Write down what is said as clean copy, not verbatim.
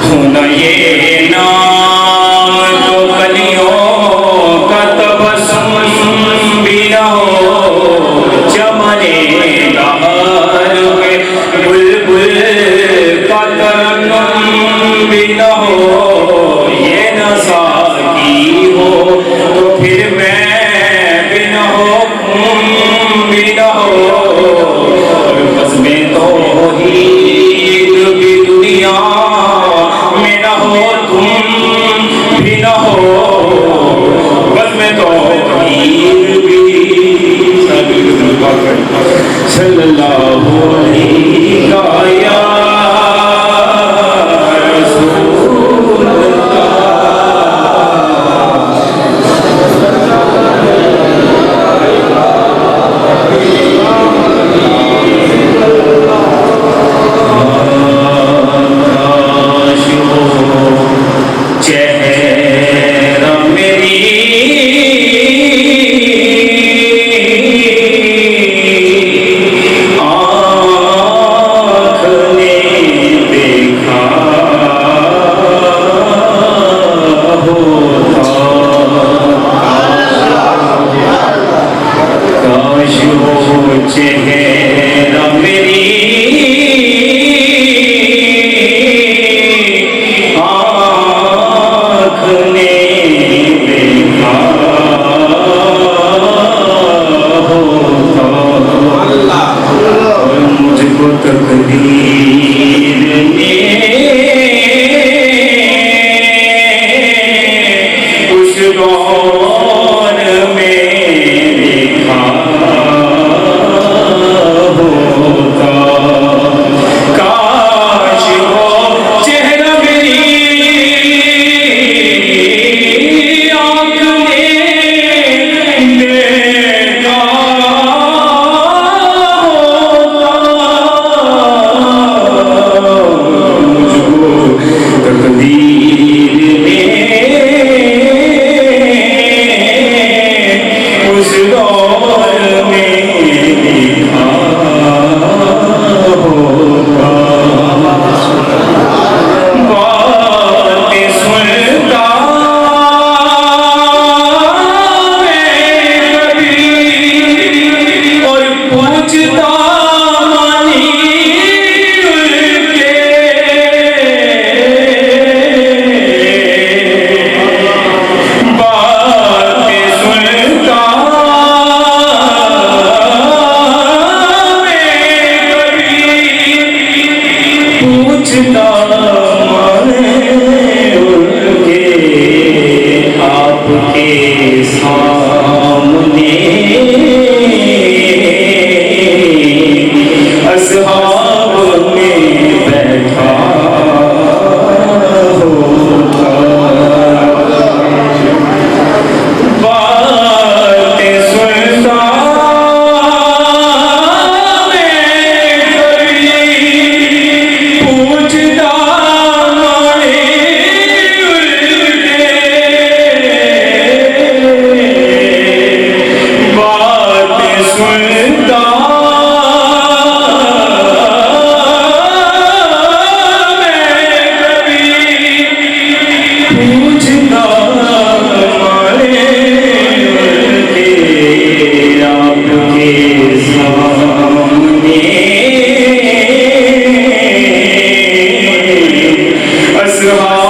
सुना ये नाम तो कलियों का तबस्सुम भी न हो, चमने दहर पे बुलबुल का तरन्नुम भी न हो, ये न साकी हो तो फिर मैं भी न हो, तुम भी न हो, और बस में तो ही की दुनिया में न हो, तुम भी न हो, बस में तो सल्लल्लाहु अलैहि या रसूल चेहरा मेरी आँख ने देखा होता, और मुझको तकदीर ने उस दौर में देखा होता। काश वो चेहरा मेरी आँख ने देखा होता, मुझको तकदीर ने उस दौर में देखा होता। बातें सुनता मैं कभी और पूछता मानी उनके, बातें सुनता पूछता माने उनके, आपके सामने असहाब में बैठा होता। बातें सुनता पूछता माने उनके, बातें सुनता मैं कभी पूछता माने उनके, आपके सामने असहाब